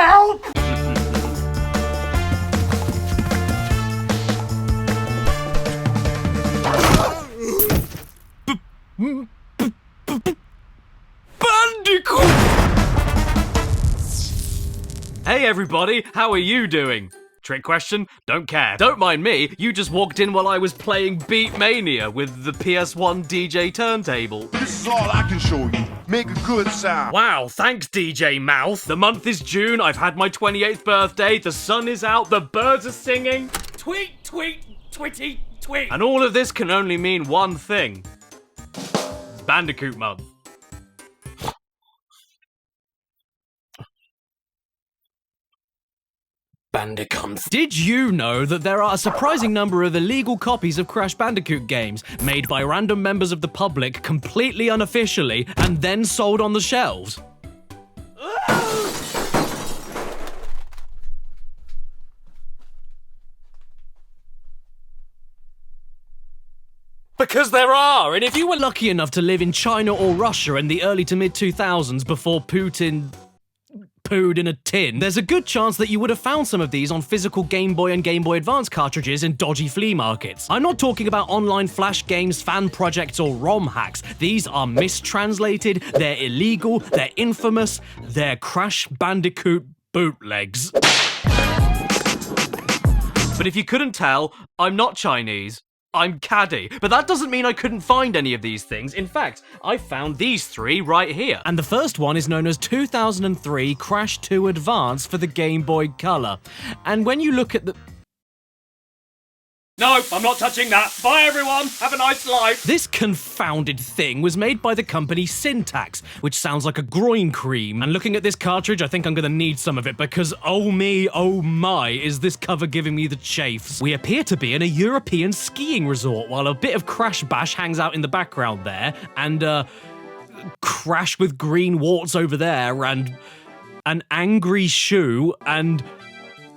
Help! Bandicoot! Hey everybody, how are you doing? Trick question? Don't care. Don't mind me, you just walked in while I was playing Beat Mania with the PS1 DJ turntable. This is all I can show you. Make a good sound. Wow, thanks DJ Mouth. The month is June, I've had my 28th birthday, the sun is out, the birds are singing. Tweet, tweet, twitty, tweet. And all of this can only mean one thing. It's Bandicoot month. Bandicums. Did you know that there are a surprising number of illegal copies of Crash Bandicoot games made by random members of the public completely unofficially and then sold on the shelves? Because there are, and if you were lucky enough to live in China or Russia in the early to mid 2000s before Putin pooed in a tin, there's a good chance that you would have found some of these on physical Game Boy and Game Boy Advance cartridges in dodgy flea markets. I'm not talking about online flash games, fan projects, or ROM hacks. These are mistranslated, they're illegal, they're infamous, they're Crash Bandicoot Bootlegs. But if you couldn't tell, I'm not Chinese. I'm Caddy, but that doesn't mean I couldn't find any of these things. In fact, I found these three right here. And the first one is known as 2003 Crash 2 Advance for the Game Boy Color. And when you look at the... No, I'm not touching that. Bye everyone, have a nice life. This confounded thing was made by the company Syntax, which sounds like a groin cream. And looking at this cartridge, I think I'm gonna need some of it because oh me, oh my, is this cover giving me the chafes. We appear to be in a European skiing resort while a bit of Crash Bash hangs out in the background there, and Crash with green warts over there, and an angry shoe, and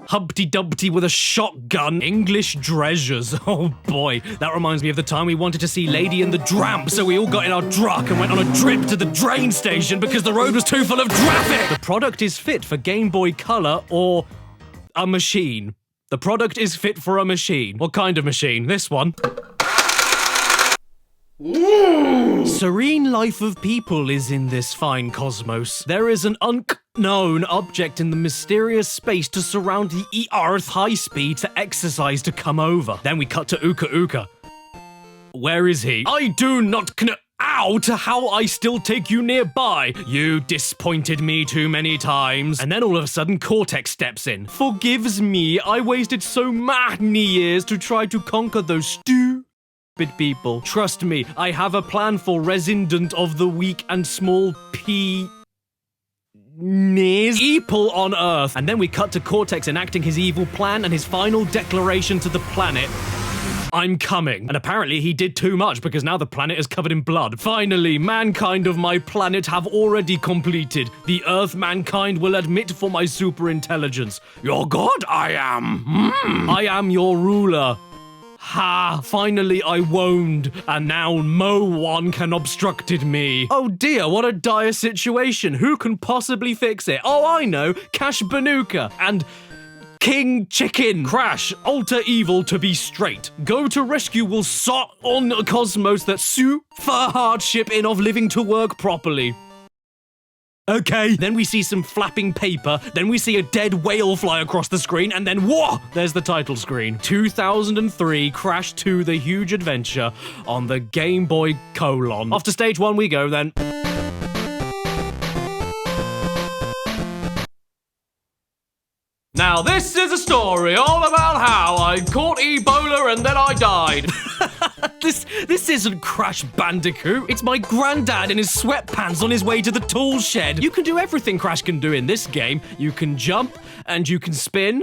Humpty Dumpty with a shotgun. English treasures. Oh boy, that reminds me of the time we wanted to see Lady and the Tramp, so we all got in our truck and went on a trip to the train station because the road was too full of traffic. The product is fit for Game Boy Color or a machine. The product is fit for a machine. What kind of machine? This one. Serene life of people is in this fine cosmos. There is an unknown object in the mysterious space to surround the Earth high speed to exercise to come over. Then we cut to Uka Uka. Where is he? I do not out how I still take you nearby. You disappointed me too many times. And then all of a sudden Cortex steps in. Forgives me, I wasted so many years to try to conquer those stupid people. Trust me, I have a plan for resident of the weak and small people on Earth. And then we cut to Cortex enacting his evil plan and his final declaration to the planet. I'm coming. And apparently he did too much because now the planet is covered in blood. Finally, mankind of my planet have already completed. The Earth mankind will admit for my super intelligence. Your god I am. I am your ruler. Ha! Finally I woned, and now no one can obstructed me. Oh dear, what a dire situation. Who can possibly fix it? Oh, I know, Cash Banuka and King Chicken. Crash, alter evil to be straight. Go to rescue will sort on a cosmos that super hardship in of living to work properly. Okay, then we see some flapping paper, then we see a dead whale fly across the screen, and then whoa, there's the title screen. 2003 Crash 2 The Huge Adventure on the Game Boy Colon. Off to stage one we go then. Now this is a story all about how I caught Ebola and then I died. This isn't Crash Bandicoot. It's my granddad in his sweatpants on his way to the tool shed. You can do everything Crash can do in this game. You can jump, and you can spin.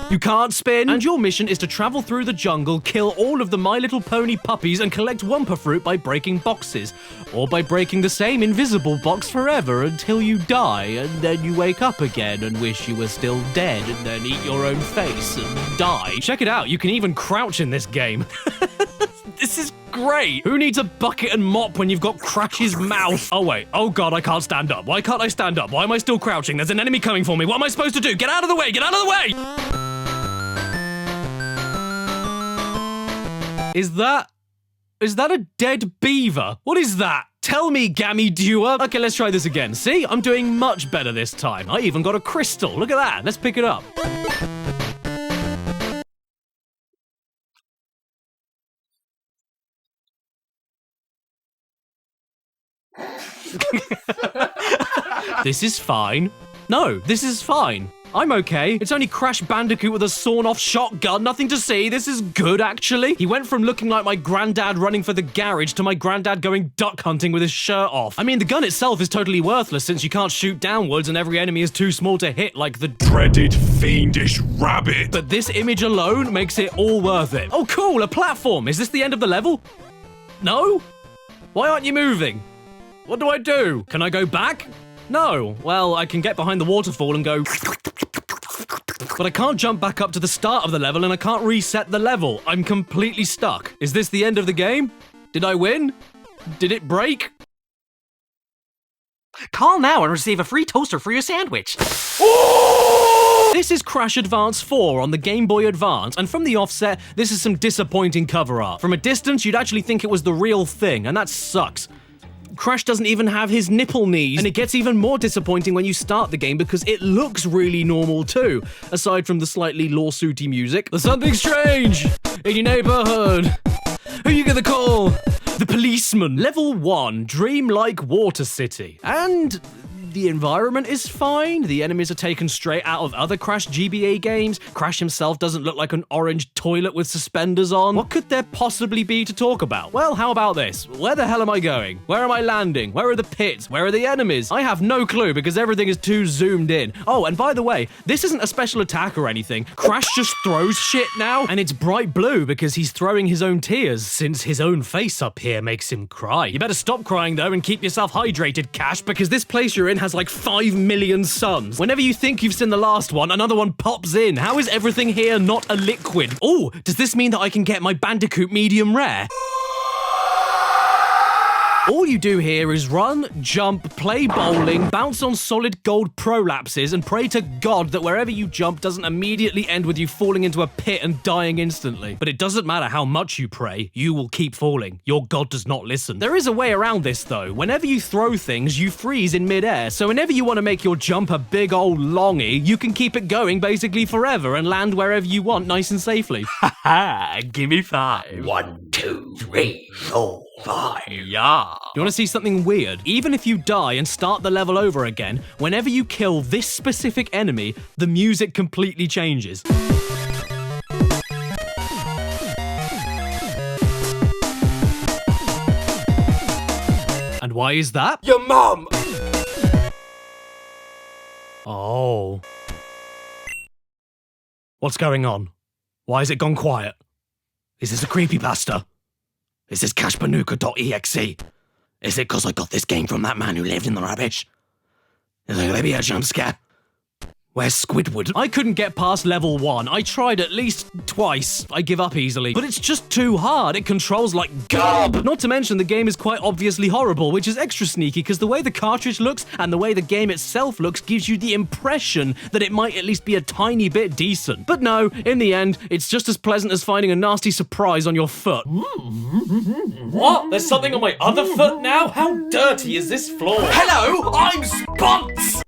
You can't spin. And your mission is to travel through the jungle, kill all of the My Little Pony puppies, and collect Wumpa fruit by breaking boxes. Or by breaking the same invisible box forever until you die, and then you wake up again and wish you were still dead, and then eat your own face and die. Check it out, you can even crouch in this game. This is great. Who needs a bucket and mop when you've got Crash's mouth? Oh, wait. Oh, God, I can't stand up. Why can't I stand up? Why am I still crouching? There's an enemy coming for me. What am I supposed to do? Get out of the way. Get out of the way. Is that a dead beaver? What is that? Tell me, Gammy Dewar. Okay, let's try this again. See? I'm doing much better this time. I even got a crystal. Look at that. Let's pick it up. This is fine. No, this is fine. I'm okay. It's only Crash Bandicoot with a sawn-off shotgun. Nothing to see. This is good, actually. He went from looking like my granddad running for the garage to my granddad going duck hunting with his shirt off. I mean, the gun itself is totally worthless since you can't shoot downwards and every enemy is too small to hit, like the Dreaded fiendish rabbit. But this image alone makes it all worth it. Oh, cool, a platform. Is this the end of the level? No? Why aren't you moving? What do I do? Can I go back? No. Well, I can get behind the waterfall and go... But I can't jump back up to the start of the level and I can't reset the level. I'm completely stuck. Is this the end of the game? Did I win? Did it break? Call now and receive a free toaster for your sandwich. This is Crash Advance 4 on the Game Boy Advance, and from the offset, this is some disappointing cover art. From a distance, you'd actually think it was the real thing, and that sucks. Crash doesn't even have his nipple knees, and it gets even more disappointing when you start the game because it looks really normal too, aside from the slightly lawsuity music. There's something strange in your neighborhood. Who you gonna call? The policeman. Level 1, Dreamlike Water City. And the environment is fine. The enemies are taken straight out of other Crash GBA games. Crash himself doesn't look like an orange toilet with suspenders on. What could there possibly be to talk about? Well, how about this? Where the hell am I going? Where am I landing? Where are the pits? Where are the enemies? I have no clue because everything is too zoomed in. Oh, and by the way, this isn't a special attack or anything. Crash just throws shit now, and it's bright blue because he's throwing his own tears since his own face up here makes him cry. You better stop crying though and keep yourself hydrated, Cash, because this place you're in has like 5 million suns. Whenever you think you've seen the last one, another one pops in. How is everything here not a liquid? Oh, does this mean that I can get my Bandicoot medium rare? All you do here is run, jump, play bowling, bounce on solid gold prolapses, and pray to God that wherever you jump doesn't immediately end with you falling into a pit and dying instantly. But it doesn't matter how much you pray, you will keep falling. Your God does not listen. There is a way around this though. Whenever you throw things, you freeze in midair, so whenever you want to make your jump a big old longy, you can keep it going basically forever and land wherever you want nice and safely. Ha! Give me 5. 1, 2, 3, 4, 5. Yeah. You want to see something weird? Even if you die and start the level over again, whenever you kill this specific enemy, the music completely changes. And why is that? Your mom! Oh. What's going on? Why has it gone quiet? Is this a creepypasta? Is this cashbanuka.exe? Is it because I got this game from that man who lived in the rubbish? Is there gonna be a jump scare? Where's Squidward? I couldn't get past level 1. I tried at least twice. I give up easily. But it's just too hard. It controls like gob. Not to mention the game is quite obviously horrible, which is extra sneaky because the way the cartridge looks and the way the game itself looks gives you the impression that it might at least be a tiny bit decent. But no, in the end, it's just as pleasant as finding a nasty surprise on your foot. What? There's something on my other foot now? How dirty is this floor? Hello, I'm Spots!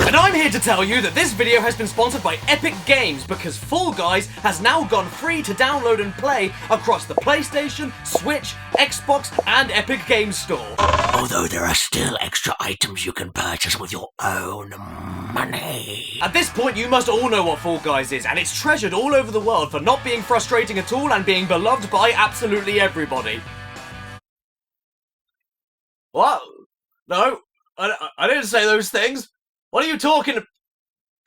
And I'm here to tell you that this video has been sponsored by Epic Games because Fall Guys has now gone free to download and play across the PlayStation, Switch, Xbox, and Epic Games Store. Although there are still extra items you can purchase with your own money. At this point, you must all know what Fall Guys is, and it's treasured all over the world for not being frustrating at all and being beloved by absolutely everybody. What? No, I didn't say those things. What are you talking about?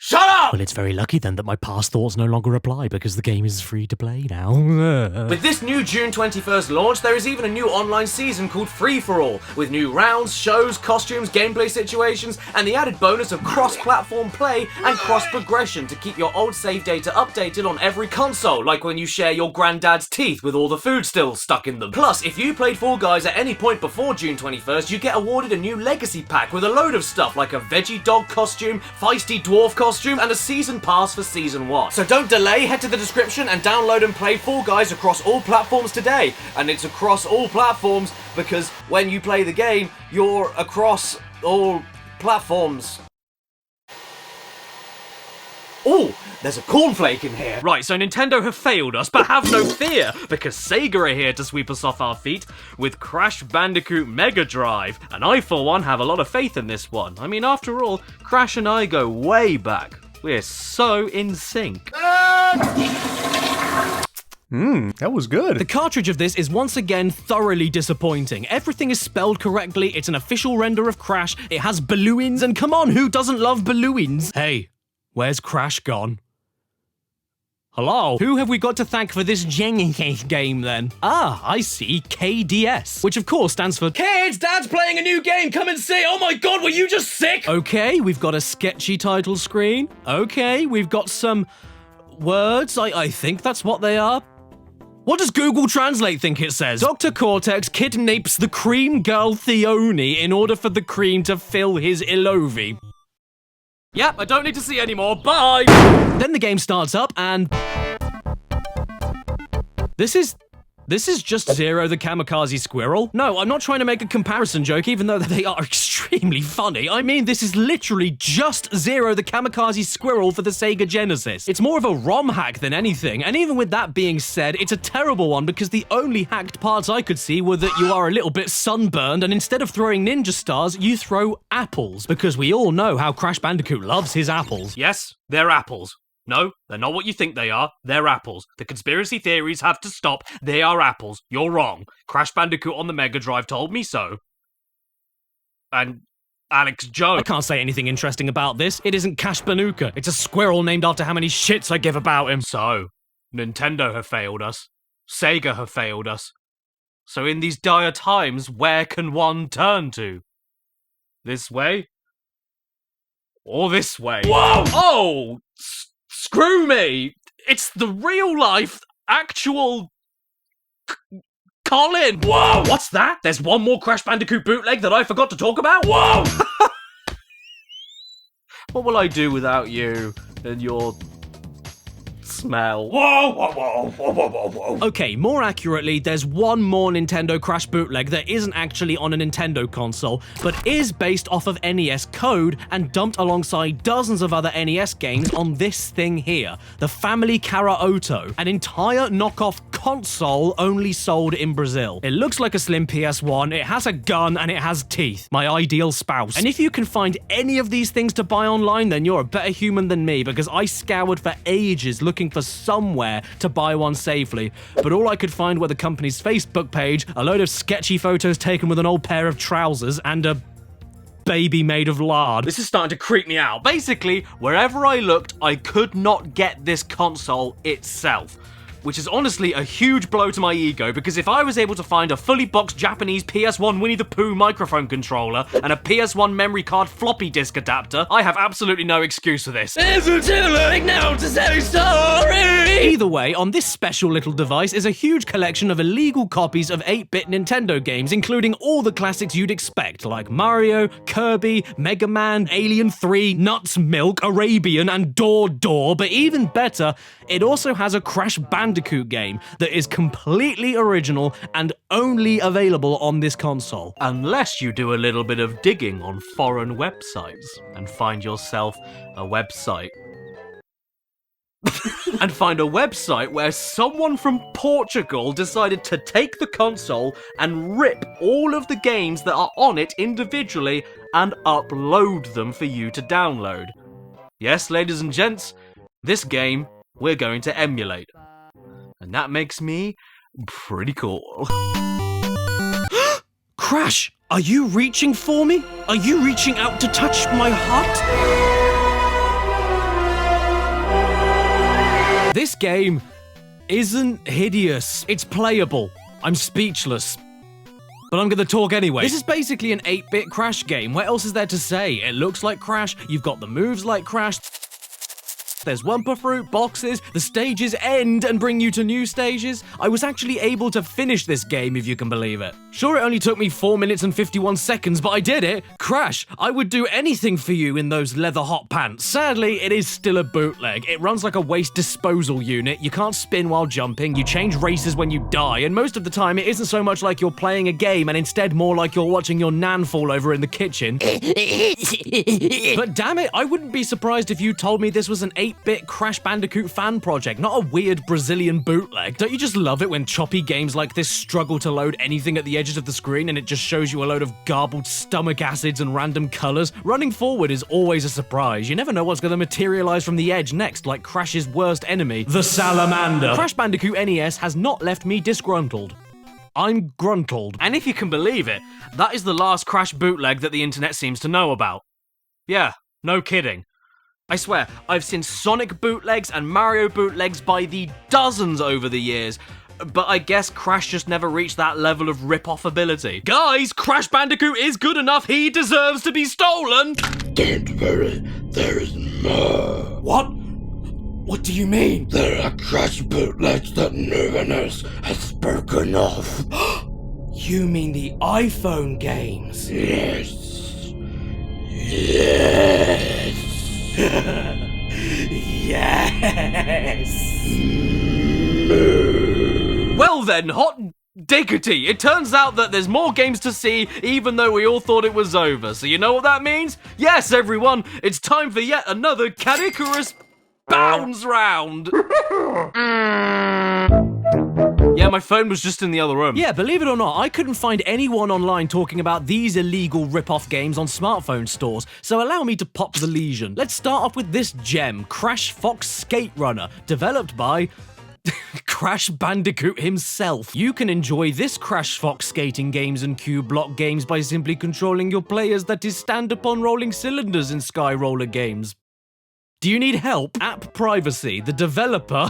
Shut up! Well, it's very lucky then that my past thoughts no longer apply because the game is free to play now. With this new June 21st launch, there is even a new online season called Free For All, with new rounds, shows, costumes, gameplay situations, and the added bonus of cross-platform play and cross-progression to keep your old save data updated on every console, like when you share your granddad's teeth with all the food still stuck in them. Plus, if you played Fall Guys at any point before June 21st, you get awarded a new Legacy Pack with a load of stuff like a veggie dog costume, feisty dwarf costume, and a season pass for Season 1. So don't delay, head to the description and download and play Fall Guys across all platforms today. And it's across all platforms because when you play the game, you're across all platforms. Oh, there's a cornflake in here. Right, so Nintendo have failed us, but have no fear, because Sega are here to sweep us off our feet with Crash Bandicoot Mega Drive. And I, for one, have a lot of faith in this one. I mean, after all, Crash and I go way back. We're so in sync. That was good. The cartridge of this is once again thoroughly disappointing. Everything is spelled correctly, it's an official render of Crash, it has balloons, and come on, who doesn't love balloons? Hey, where's Crash gone? Hello? Who have we got to thank for this Genesis game then? Ah, I see, KDS, which of course stands for Kids, Dad's playing a new game, come and see. Oh my god, were you just sick? Okay, we've got a sketchy title screen. Okay, we've got some words, I think that's what they are. What does Google Translate think it says? Dr. Cortex kidnaps the cream girl Theone in order for the cream to fill his Ilovi. Yep, I don't need to see anymore, bye! Then the game starts up and... This is just Zero the Kamikaze Squirrel. No, I'm not trying to make a comparison joke, even though they are extremely funny. I mean, this is literally just Zero the Kamikaze Squirrel for the Sega Genesis. It's more of a ROM hack than anything, and even with that being said, it's a terrible one because the only hacked parts I could see were that you are a little bit sunburned, and instead of throwing ninja stars, you throw apples, because we all know how Crash Bandicoot loves his apples. Yes, they're apples. No, they're not what you think they are. They're apples. The conspiracy theories have to stop. They are apples. You're wrong. Crash Bandicoot on the Mega Drive told me so. And Alex Jones. I can't say anything interesting about this. It isn't Cash Banuka. It's a squirrel named after how many shits I give about him. So, Nintendo have failed us. Sega have failed us. So in these dire times, where can one turn to? This way? Or this way? Whoa! Oh! Screw me! It's the real life, actual... Colin! Whoa! What's that? There's one more Crash Bandicoot bootleg that I forgot to talk about? Whoa! What will I do without you and your... smell? Whoa, whoa, whoa, whoa, whoa, whoa, whoa. Okay, more accurately, there's one more Nintendo Crash bootleg that isn't actually on a Nintendo console, but is based off of NES code and dumped alongside dozens of other NES games on this thing here, the Family Karaoto, an entire knockoff console only sold in Brazil. It looks like a slim PS1, it has a gun, and it has teeth. My ideal spouse. And if you can find any of these things to buy online, then you're a better human than me, because I scoured for ages looking for somewhere to buy one safely, but all I could find were the company's Facebook page, a load of sketchy photos taken with an old pair of trousers, and a baby made of lard. This is starting to creep me out. Basically, wherever I looked, I could not get this console itself. Which is honestly a huge blow to my ego, because if I was able to find a fully boxed Japanese PS1 Winnie the Pooh microphone controller and a PS1 memory card floppy disk adapter, I have absolutely no excuse for this. Isn't too late now to say sorry! Either way, on this special little device is a huge collection of illegal copies of 8-bit Nintendo games, including all the classics you'd expect, like Mario, Kirby, Mega Man, Alien 3, Nuts, Milk, Arabian, and Door, but even better, it also has a Crash Bandicoot game that is completely original and only available on this console. Unless you do a little bit of digging on foreign websites and find yourself a website. And find a website where someone from Portugal decided to take the console and rip all of the games that are on it individually and upload them for you to download. Yes, ladies and gents, this game we're going to emulate. And that makes me pretty cool. Crash, are you reaching for me? Are you reaching out to touch my heart? This game isn't hideous. It's playable. I'm speechless. But I'm gonna talk anyway. This is basically an 8-bit Crash game. What else is there to say? It looks like Crash, you've got the moves like Crash. There's Wumpa Fruit, boxes, the stages end and bring you to new stages. I was actually able to finish this game, if you can believe it. Sure, it only took me 4 minutes and 51 seconds, but I did it. Crash, I would do anything for you in those leather hot pants. Sadly, it is still a bootleg. It runs like a waste disposal unit. You can't spin while jumping, you change races when you die, and most of the time it isn't so much like you're playing a game and instead more like you're watching your nan fall over in the kitchen. But damn it, I wouldn't be surprised if you told me this was an 8-bit Crash Bandicoot fan project, not a weird Brazilian bootleg. Don't you just love it when choppy games like this struggle to load anything at the edges of the screen and it just shows you a load of garbled stomach acids and random colors? Running forward is always a surprise. You never know what's going to materialize from the edge next, like Crash's worst enemy, the salamander. Crash Bandicoot NES has not left me disgruntled. I'm gruntled. And if you can believe it, that is the last Crash bootleg that the internet seems to know about. Yeah, no kidding. I swear, I've seen Sonic bootlegs and Mario bootlegs by the dozens over the years, but I guess Crash just never reached that level of rip-off ability. Guys, Crash Bandicoot is good enough, he deserves to be stolen! Don't worry, there is more. What? What do you mean? There are Crash bootlegs that no one else has spoken of. You mean the iPhone games? Yes. Yes. Yes! Well then, hot diggity, it turns out that there's more games to see even though we all thought it was over. So you know what that means? Yes, everyone, it's time for yet another Caddicarus bounds round. Yeah, my phone was just in the other room. Yeah, believe it or not, I couldn't find anyone online talking about these illegal rip-off games on smartphone stores, so allow me to pop the lesion. Let's start off with this gem, Crash Fox Skate Runner, developed by Crash Bandicoot himself. You can enjoy this Crash Fox skating games and cube block games by simply controlling your players, that is, stand upon rolling cylinders in Sky Roller games. Do you need help? App privacy. The developer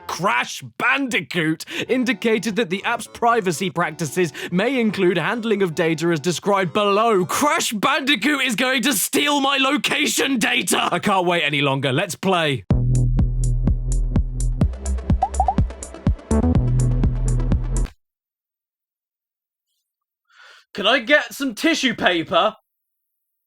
Crash Bandicoot indicated that the app's privacy practices may include handling of data as described below. Crash Bandicoot is going to steal my location data! I can't wait any longer. Let's play. Can I get some tissue paper?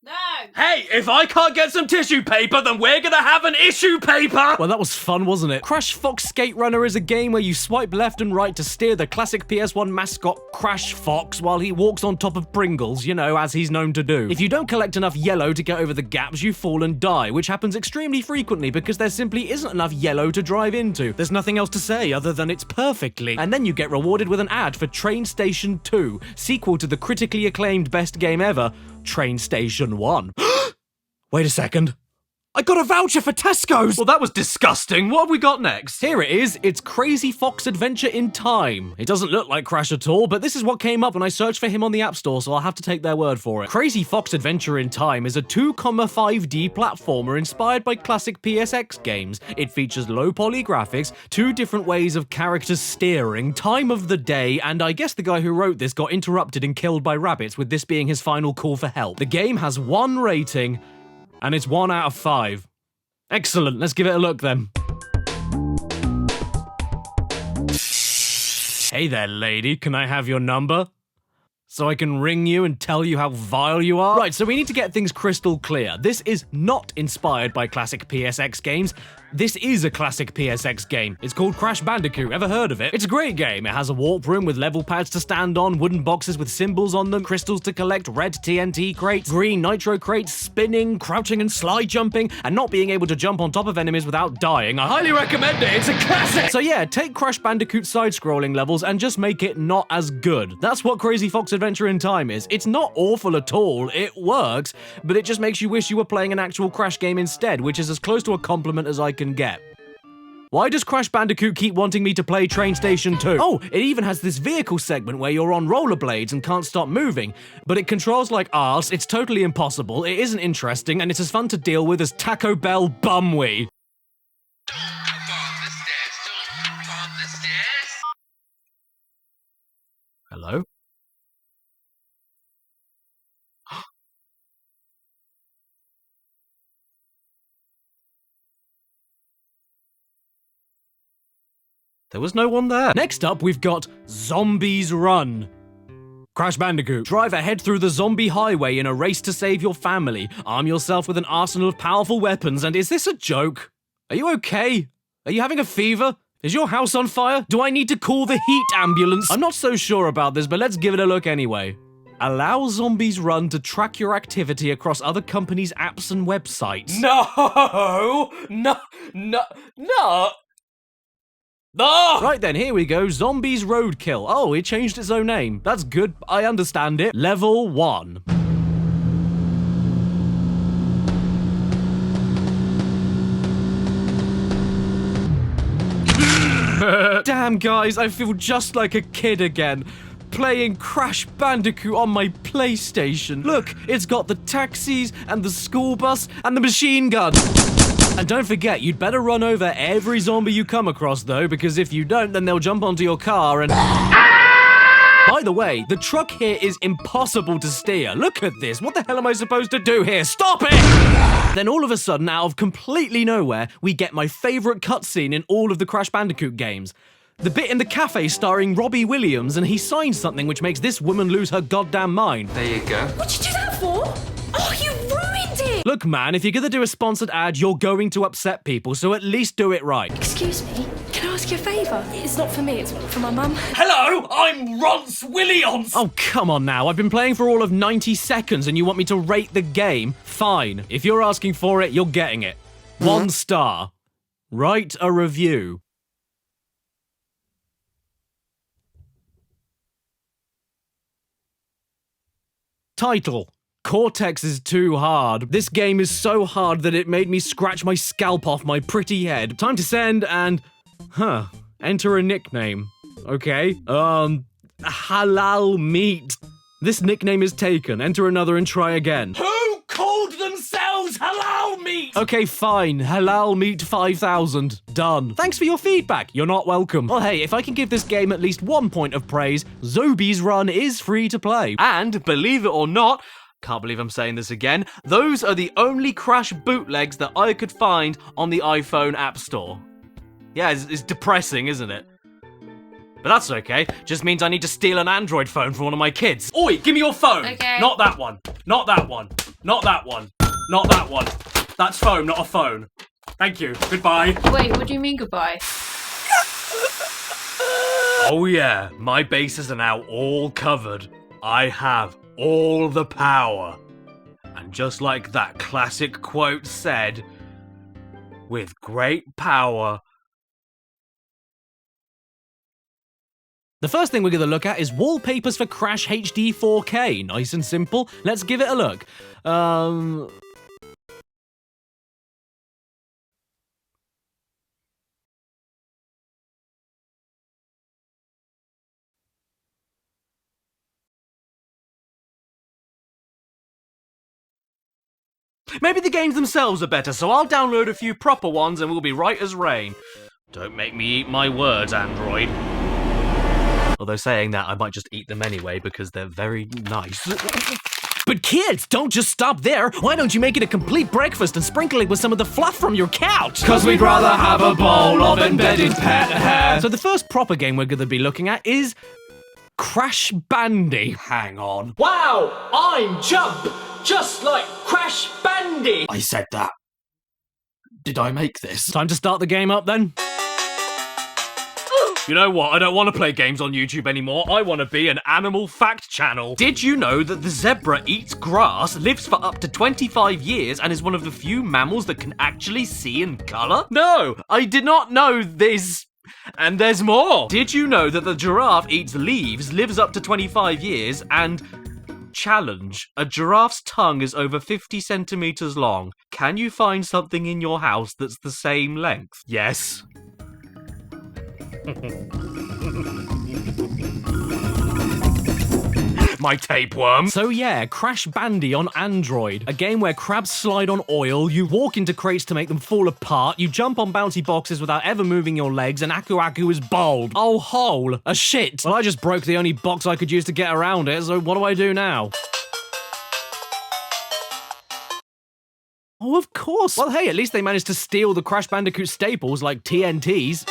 No! Hey, if I can't get some tissue paper, then we're gonna have an issue paper! Well, that was fun, wasn't it? Crash Fox Skate Runner is a game where you swipe left and right to steer the classic PS1 mascot Crash Fox while he walks on top of Pringles, you know, as he's known to do. If you don't collect enough yellow to get over the gaps, you fall and die, which happens extremely frequently because there simply isn't enough yellow to drive into. There's nothing else to say other than it's perfectly. And then you get rewarded with an ad for Train Station 2, sequel to the critically acclaimed best game ever, Train Station 1. Wait a second. I got a voucher for Tesco's! Well, that was disgusting. What have we got next? Here it is. It's Crazy Fox Adventure in Time. It doesn't look like Crash at all, but this is what came up when I searched for him on the App Store, so I'll have to take their word for it. Crazy Fox Adventure in Time is a 2,5D platformer inspired by classic PSX games. It features low-poly graphics, 2 different ways of character steering, time of the day, and I guess the guy who wrote this got interrupted and killed by rabbits, with this being his final call for help. The game has 1 rating, and it's 1 out of 5. Excellent, let's give it a look then. Hey there, lady, can I have your number? So I can ring you and tell you how vile you are? Right, so we need to get things crystal clear. This is not inspired by classic PSX games. This is a classic PSX game. It's called Crash Bandicoot. Ever heard of it? It's a great game. It has a warp room with level pads to stand on, wooden boxes with symbols on them, crystals to collect, red TNT crates, green nitro crates, spinning, crouching and slide jumping, and not being able to jump on top of enemies without dying. I highly recommend it. It's a classic! So yeah, take Crash Bandicoot side-scrolling levels and just make it not as good. That's what Crazy Fox Adventure in Time is. It's not awful at all. It works, but it just makes you wish you were playing an actual Crash game instead, which is as close to a compliment as I can get. Why does Crash Bandicoot keep wanting me to play Train Station 2? Oh, it even has this vehicle segment where you're on rollerblades and can't stop moving, but it controls like arse, it's totally impossible, it isn't interesting, and it's as fun to deal with as Taco Bell Bumwee. Hello? There was no one there. Next up, we've got Zombies Run. Crash Bandicoot. Drive ahead through the zombie highway in a race to save your family. Arm yourself with an arsenal of powerful weapons. And is this a joke? Are you okay? Are you having a fever? Is your house on fire? Do I need to call the heat ambulance? I'm not so sure about this, but let's give it a look anyway. Allow Zombies Run to track your activity across other companies' apps and websites. No! Right then, here we go. Zombies Roadkill. Oh, it changed its own name. That's good. I understand it. Level 1. Damn, guys, I feel just like a kid again. Playing Crash Bandicoot on my PlayStation. Look, it's got the taxis and the school bus and the machine gun. And don't forget, you'd better run over every zombie you come across, though, because if you don't, then they'll jump onto your car and... By the way, the truck here is impossible to steer. Look at this. What the hell am I supposed to do here? Stop it! Then all of a sudden, out of completely nowhere, we get my favorite cutscene in all of the Crash Bandicoot games. The bit in the cafe starring Robbie Williams, and he signs something which makes this woman lose her goddamn mind. There you go. What'd you do that for? Oh, you ruined it! Look, man, if you're gonna do a sponsored ad, you're going to upset people, so at least do it right. Excuse me, can I ask you a favour? It's not for me, it's for my mum. Hello, I'm Ronce Williams! Oh, come on now. I've been playing for all of 90 seconds and you want me to rate the game? Fine. If you're asking for it, you're getting it. 1 star. Write a review. Title. Cortex is too hard. This game is so hard that it made me scratch my scalp off my pretty head. Time to send and... Enter a nickname. Okay. Halal meat. This nickname is taken. Enter another and try again. Who called themselves halal meat? Okay, fine. Halal meat 5000. Done. Thanks for your feedback. You're not welcome. Well, hey, if I can give this game at least 1 point of praise, Zombies Run is free to play. And, believe it or not, can't believe I'm saying this again, those are the only Crash bootlegs that I could find on the iPhone App Store. Yeah, it's depressing, isn't it? But that's okay. Just means I need to steal an Android phone from one of my kids. Oi, give me your phone. Okay. Not that one. Not that one. Not that one. Not that one. That's phone, not a phone. Thank you. Goodbye. Wait, what do you mean goodbye? Oh yeah, my bases are now all covered. I have all the power. And just like that classic quote said, with great power... The first thing we're going to look at is Wallpapers for Crash HD 4K. Nice and simple. Let's give it a look. Maybe the games themselves are better, so I'll download a few proper ones and we'll be right as rain. Don't make me eat my words, Android. Although saying that, I might just eat them anyway because they're very nice. But kids, don't just stop there. Why don't you make it a complete breakfast and sprinkle it with some of the fluff from your couch? 'Cause we'd rather have a bowl of embedded pet hair. So the first proper game we're going to be looking at is Crash Bandy. Hang on. Wow, I'm Jump, just like Crash Bandy. I said that. Did I make this? Time to start the game up then. You know what? I don't want to play games on YouTube anymore. I want to be an animal fact channel. Did you know that the zebra eats grass, lives for up to 25 years, and is one of the few mammals that can actually see in colour? No, I did not know this. And there's more. Did you know that the giraffe eats leaves, lives up to 25 years, and... Challenge. A giraffe's tongue is over 50 centimetres long. Can you find something in your house that's the same length? Yes. my tapeworm. So yeah, Crash Bandy on Android. A game where crabs slide on oil, you walk into crates to make them fall apart, you jump on bouncy boxes without ever moving your legs, and Aku Aku is bald. Oh, hole. A shit. Well, I just broke the only box I could use to get around it, so what do I do now? Oh, of course. Well, hey, at least they managed to steal the Crash Bandicoot staples like TNTs.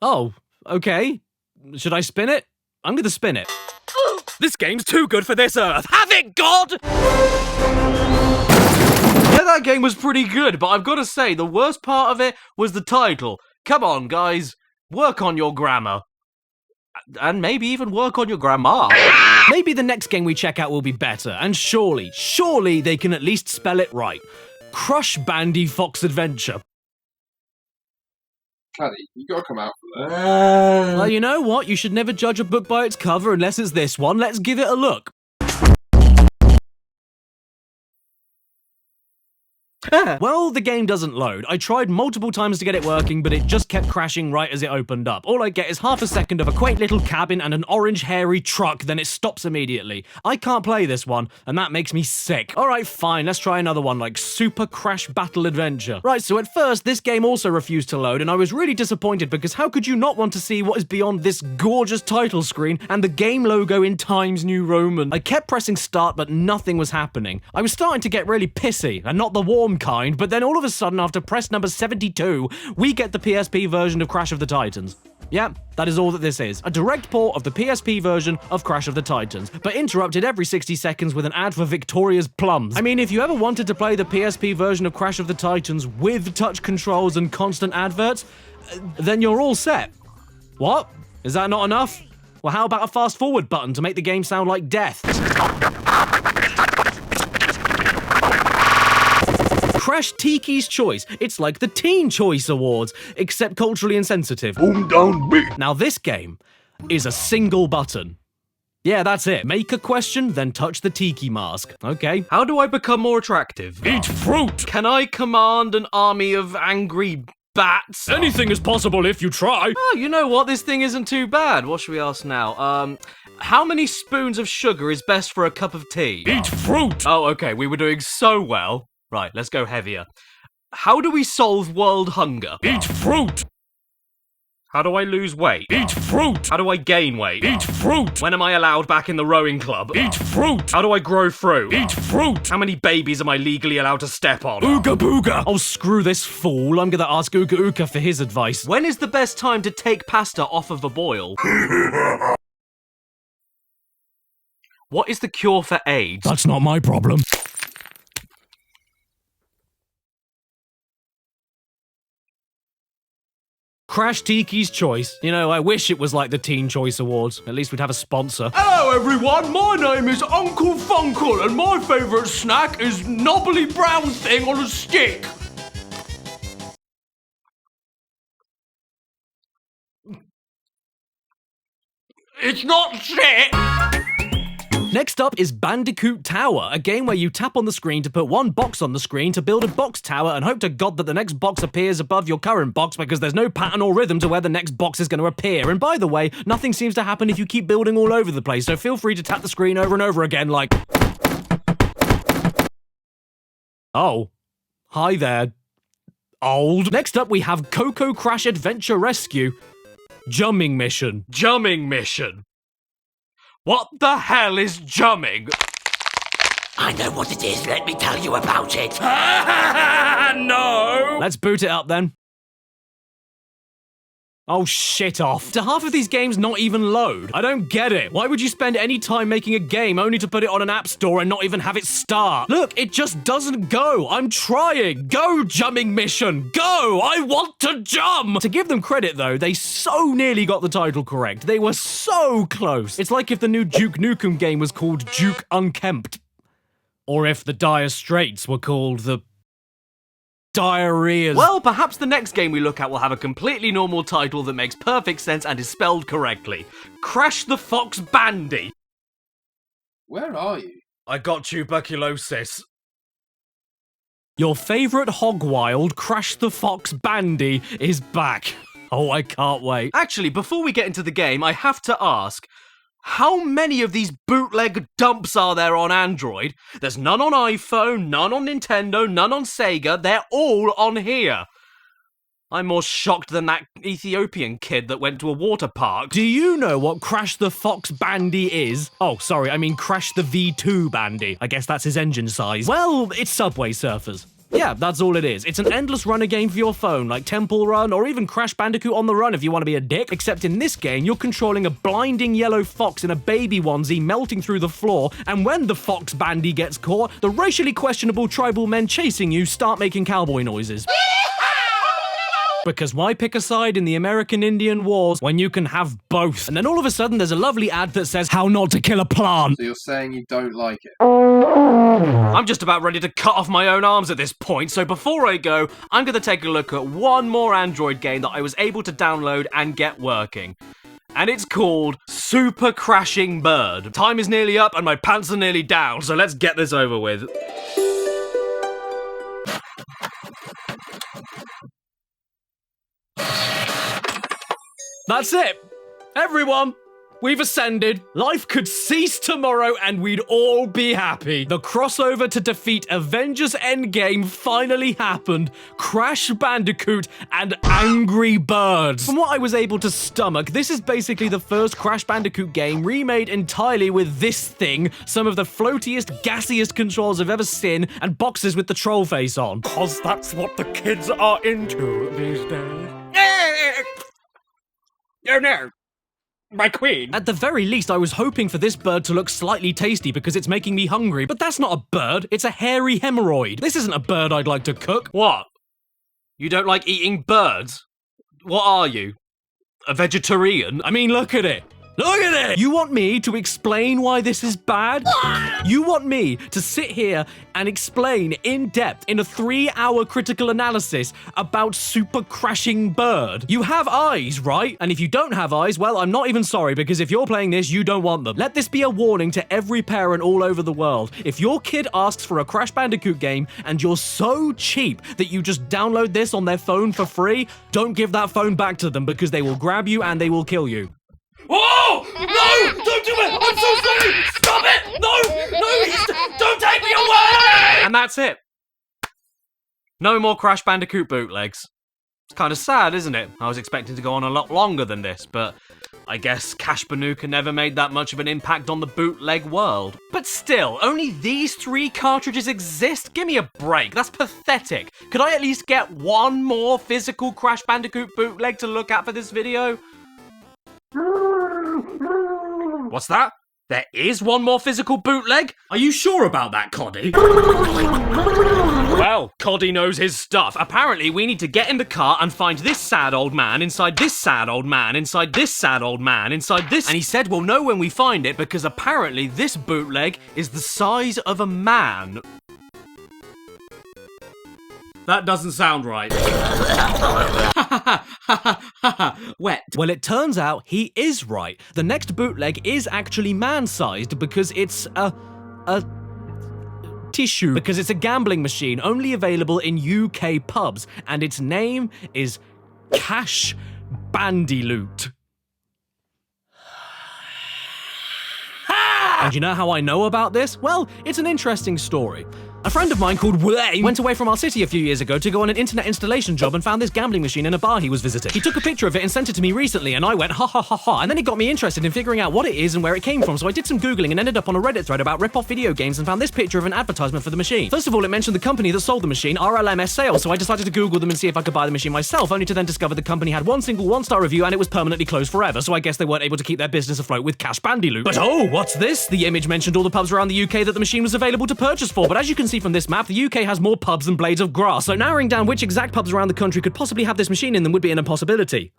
Oh, okay. Should I spin it? I'm gonna spin it. This game's too good for this Earth. Have it, God! Yeah, that game was pretty good, but I've got to say, the worst part of it was the title. Come on, guys. Work on your grammar. And maybe even work on your grammar. Maybe the next game we check out will be better, and surely they can at least spell it right. Crash Bandy Fox Adventure. Caddy, you gotta come out for that. Well, you know what? You should never judge a book by its cover unless it's this one. Let's give it a look. Well, the game doesn't load. I tried multiple times to get it working, but it just kept crashing right as it opened up. All I get is half a second of a quaint little cabin and an orange hairy truck, then it stops immediately. I can't play this one, and that makes me sick. Alright, fine, let's try another one, like Super Crash Battle Adventure. Right, so at first, this game also refused to load, and I was really disappointed because how could you not want to see what is beyond this gorgeous title screen and the game logo in Times New Roman? I kept pressing start, but nothing was happening. I was starting to get really pissy, and not the warm kind, but then all of a sudden, after press number 72, we get the PSP version of Crash of the Titans. Yeah, that is all that this is. A direct port of the PSP version of Crash of the Titans, but interrupted every 60 seconds with an ad for Victoria's Plums. I mean, if you ever wanted to play the PSP version of Crash of the Titans with touch controls and constant adverts, then you're all set. What? Is that not enough? Well, how about a fast forward button to make the game sound like death? Crash Tiki's Choice. It's like the Teen Choice Awards, except culturally insensitive. Boom down beat. Now this game is a single button. Yeah, that's it. Make a question, then touch the Tiki mask. Okay. How do I become more attractive? Eat fruit. Can I command an army of angry bats? Anything is possible if you try. Oh, you know what? This thing isn't too bad. What should we ask now? How many spoons of sugar is best for a cup of tea? Eat fruit. Oh, okay. We were doing so well. Right, let's go heavier. How do we solve world hunger? Eat fruit. How do I lose weight? Eat fruit. How do I gain weight? Eat fruit. When am I allowed back in the rowing club? Eat fruit. How do I grow fruit? Eat fruit. How many babies am I legally allowed to step on? Ooga booga. Oh, screw this fool. I'm gonna ask Ooga Ooka for his advice. When is the best time to take pasta off of a boil? What is the cure for AIDS? That's not my problem. Crash Tiki's Choice. You know, I wish it was like the Teen Choice Awards. At least we'd have a sponsor. Hello everyone, my name is Uncle Funkle and my favourite snack is knobbly brown thing on a stick. It's not shit! Next up is Bandicoot Tower, a game where you tap on the screen to put one box on the screen to build a box tower and hope to God that the next box appears above your current box because there's no pattern or rhythm to where the next box is going to appear. And by the way, nothing seems to happen if you keep building all over the place, so feel free to tap the screen over and over again like... Oh. Hi there. Old. Next up we have Coco Crash Adventure Rescue. Jumming Mission. Jumming Mission. What the hell is jumming? I know what it is, let me tell you about it. No! Let's boot it up then. Oh, shit off. Do half of these games not even load? I don't get it. Why would you spend any time making a game only to put it on an app store and not even have it start? Look, it just doesn't go. I'm trying. Go, Jumming Mission. Go. I want to jump. To give them credit, though, they so nearly got the title correct. They were so close. It's like if the new Duke Nukem game was called Duke Unkempt. Or if the Dire Straits were called the... Diarrheas. Well, perhaps the next game we look at will have a completely normal title that makes perfect sense and is spelled correctly. Crash the Fox Bandy. Where are you? I got tuberculosis. Your favourite hog wild, Crash the Fox Bandy, is back. Oh, I can't wait. Actually, before we get into the game, I have to ask, how many of these bootleg dumps are there on Android? There's none on iPhone, none on Nintendo, none on Sega. They're all on here. I'm more shocked than that Ethiopian kid that went to a water park. Do you know what Crash the Fox Bandy is? Oh, sorry, I mean Crash the V2 Bandy. I guess that's his engine size. Well, it's Subway Surfers. Yeah, that's all it is. It's an endless runner game for your phone, like Temple Run or even Crash Bandicoot on the Run if you want to be a dick. Except in this game, you're controlling a blinding yellow fox in a baby onesie melting through the floor, and when the Fox Bandy gets caught, the racially questionable tribal men chasing you start making cowboy noises. Because why pick a side in the American Indian Wars when you can have both? And then all of a sudden there's a lovely ad that says how not to kill a plant. So you're saying you don't like it? I'm just about ready to cut off my own arms at this point, so before I go, I'm going to take a look at one more Android game that I was able to download and get working. And it's called Super Crashing Bird. Time is nearly up and my pants are nearly down, so let's get this over with. That's it. Everyone, we've ascended. Life could cease tomorrow and we'd all be happy. The crossover to defeat Avengers Endgame finally happened. Crash Bandicoot and Angry Birds. From what I was able to stomach, this is basically the first Crash Bandicoot game remade entirely with this thing, some of the floatiest, gassiest controls I've ever seen, and boxes with the troll face on. 'Cause that's what the kids are into these days. Oh no, my queen. At the very least, I was hoping for this bird to look slightly tasty because it's making me hungry, but that's not a bird, it's a hairy hemorrhoid. This isn't a bird I'd like to cook. What? You don't like eating birds? What are you? A vegetarian? I mean, look at it. Look at it! You want me to explain why this is bad? You want me to sit here and explain in depth in a 3-hour critical analysis about Super Crashing Bird? You have eyes, right? And if you don't have eyes, well, I'm not even sorry, because if you're playing this, you don't want them. Let this be a warning to every parent all over the world. If your kid asks for a Crash Bandicoot game and you're so cheap that you just download this on their phone for free, don't give that phone back to them because they will grab you and they will kill you. Oh! No! Don't do it! I'm so sorry! Stop it! No! Don't take me away! And that's it. No more Crash Bandicoot bootlegs. It's kind of sad, isn't it? I was expecting to go on a lot longer than this, but I guess Cash Banuka never made that much of an impact on the bootleg world. But still, only these 3 cartridges exist? Give me a break, that's pathetic. Could I at least get one more physical Crash Bandicoot bootleg to look at for this video? What's that? There is one more physical bootleg? Are you sure about that, Coddy? Well, Coddy knows his stuff. Apparently, we need to get in the car and find this sad old man inside this sad old man inside this sad old man inside this. And he said we'll know when we find it because apparently this bootleg is the size of a man. That doesn't sound right. Wet. Well, it turns out he is right. The next bootleg is actually man-sized because it's a tissue. Because it's a gambling machine only available in UK pubs, and its name is Cash Bandicoot. And you know how I know about this? Well, it's an interesting story. A friend of mine called Wayne went away from our city a few years ago to go on an internet installation job and found this gambling machine in a bar he was visiting. He took a picture of it and sent it to me recently, and I went ha ha ha ha, and then it got me interested in figuring out what it is and where it came from, so I did some googling and ended up on a Reddit thread about rip-off video games and found this picture of an advertisement for the machine. First of all, it mentioned the company that sold the machine, RLMS Sales, so I decided to Google them and see if I could buy the machine myself, only to then discover the company had one single 1-star review and it was permanently closed forever, so I guess they weren't able to keep their business afloat with Cash Bandicoot. But oh, what's this? The image mentioned all the pubs around the UK that the machine was available to purchase for, but as you can see from this map, the UK has more pubs than blades of grass, so narrowing down which exact pubs around the country could possibly have this machine in them would be an impossibility.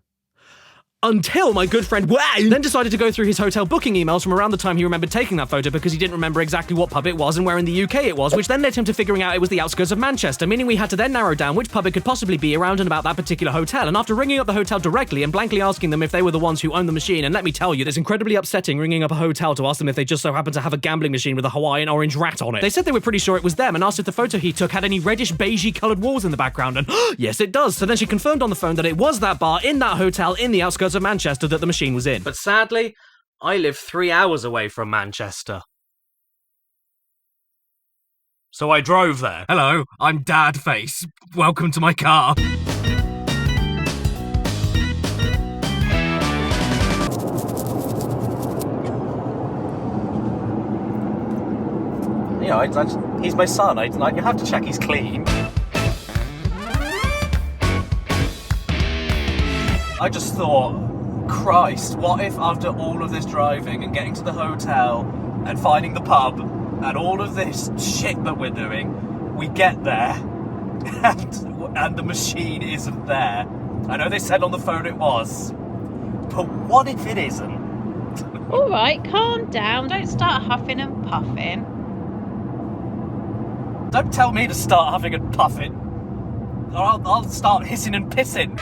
Until my good friend then decided to go through his hotel booking emails from around the time he remembered taking that photo because he didn't remember exactly what pub it was and where in the UK it was, which then led him to figuring out it was the outskirts of Manchester, meaning we had to then narrow down which pub it could possibly be around and about that particular hotel. And after ringing up the hotel directly and blankly asking them if they were the ones who owned the machine, and let me tell you, it's incredibly upsetting ringing up a hotel to ask them if they just so happen to have a gambling machine with a Hawaiian orange rat on it. They said they were pretty sure it was them and asked if the photo he took had any reddish beigey coloured walls in the background, and yes it does. So then she confirmed on the phone that it was that bar in that hotel in the outskirts of Manchester that the machine was in. But sadly, I live 3 hours away from Manchester. So I drove there. Hello, I'm Dad Face. Welcome to my car. You know, he's my son. You have to check he's clean. I just thought, Christ, what if after all of this driving and getting to the hotel and finding the pub and all of this shit that we're doing, we get there and the machine isn't there? I know they said on the phone it was, but what if it isn't? All right, calm down. Don't start huffing and puffing. Don't tell me to start huffing and puffing, or I'll start hissing and pissing.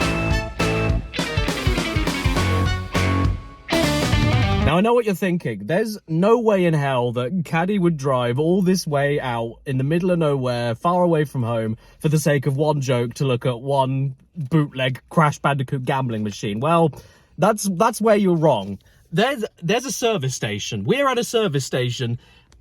Now, I know what you're thinking. There's no way in hell that Caddy would drive all this way out in the middle of nowhere, far away from home, for the sake of one joke to look at one bootleg Crash Bandicoot gambling machine. Well, that's where you're wrong. There's a service station. We're at a service station.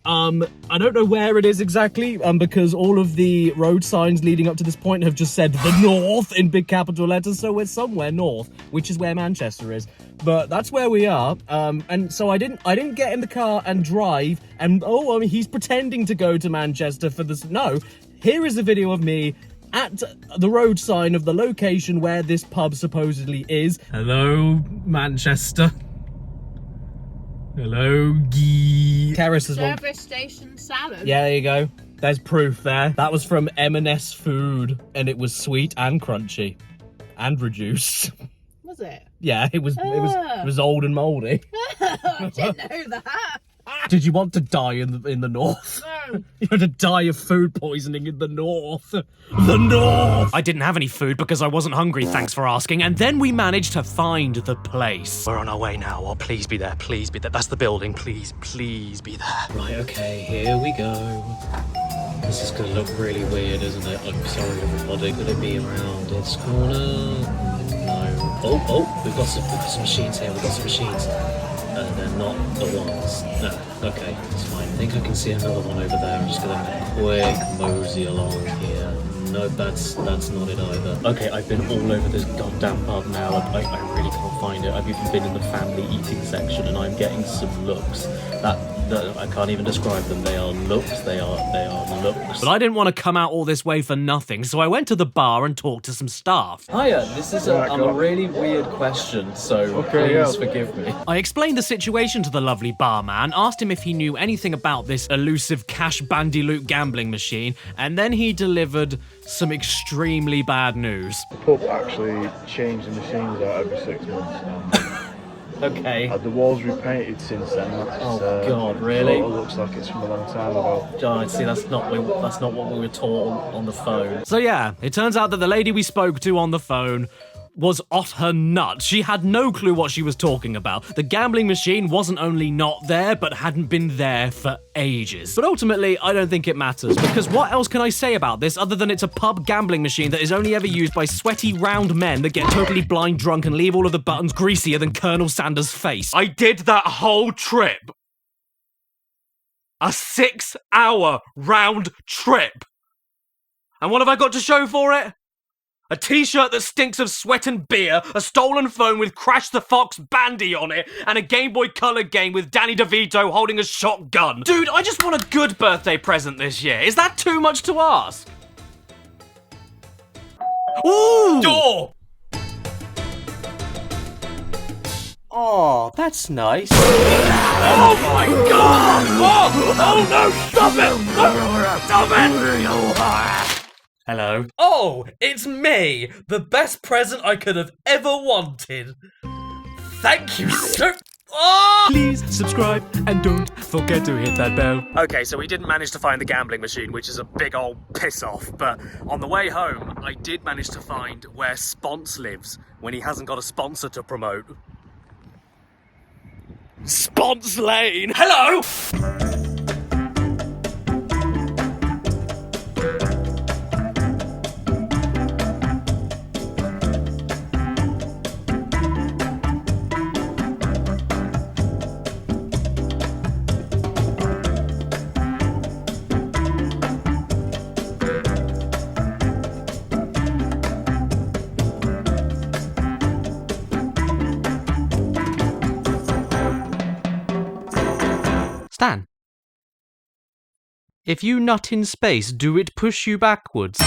I don't know where it is exactly, because all of the road signs leading up to this point have just said the north in big capital letters, so we're somewhere north, which is where Manchester is. But that's where we are, and so I didn't get in the car and drive, and he's pretending to go to Manchester for this. No, here is a video of me at the road sign of the location where this pub supposedly is. Hello, Manchester. Hello, Caddicarus as well. Service station salad. Yeah, there you go. There's proof there. That was from M&S Food, and it was sweet and crunchy, and reduced. Was it? Yeah, it was old and mouldy. I didn't know that. Did you want to die in the north? No. You had to die of food poisoning in the north. The north! I didn't have any food because I wasn't hungry, thanks for asking. And then we managed to find the place. We're on our way now. Oh, please be there. Please be there. That's the building. Please be there. Right, okay, here we go. This is gonna look really weird, isn't it? I'm sorry, everybody. Could it be around its corner? No. Oh, we've got some machines here. We've got some machines. They're not the ones. No, okay, it's fine. I think I can see another one over there. I'm just gonna quick mosey along here. No, that's not it either. Okay, I've been all over this goddamn pub now. I really can't find it. I've even been in the family eating section, and I'm getting some looks that I can't even describe them. They are looks. They are looks. But I didn't want to come out all this way for nothing, so I went to the bar and talked to some staff. Hiya, this is a really weird question, so please forgive me. I explained the situation to the lovely barman, asked him if he knew anything about this elusive Crash Bandicoot gambling machine, and then he delivered some extremely bad news. The pub actually changed the machines out every 6 months. Okay. The walls repainted since then. God, really? It looks like it's from a long time ago. God, see, that's not what we were taught on the phone. So yeah, it turns out that the lady we spoke to on the phone was off her nut. She had no clue what she was talking about. The gambling machine wasn't only not there, but hadn't been there for ages. But ultimately, I don't think it matters, because what else can I say about this other than it's a pub gambling machine that is only ever used by sweaty, round men that get totally blind drunk and leave all of the buttons greasier than Colonel Sanders' face. I did that whole trip. A 6-hour round trip. And what have I got to show for it? A t-shirt that stinks of sweat and beer, a stolen phone with Crash the Fox Bandy on it, and a Game Boy Color game with Danny DeVito holding a shotgun. Dude, I just want a good birthday present this year. Is that too much to ask? Ooh! Door! Oh, that's nice. Oh my god! Oh no, stop it! Stop it! Hello. Oh, it's me! The best present I could have ever wanted. Thank you so... Oh! Please subscribe and don't forget to hit that bell. Okay, so we didn't manage to find the gambling machine, which is a big old piss off, but on the way home, I did manage to find where Spons lives when he hasn't got a sponsor to promote. Spons Lane! Hello! Stan, if you nut in space, do it push you backwards?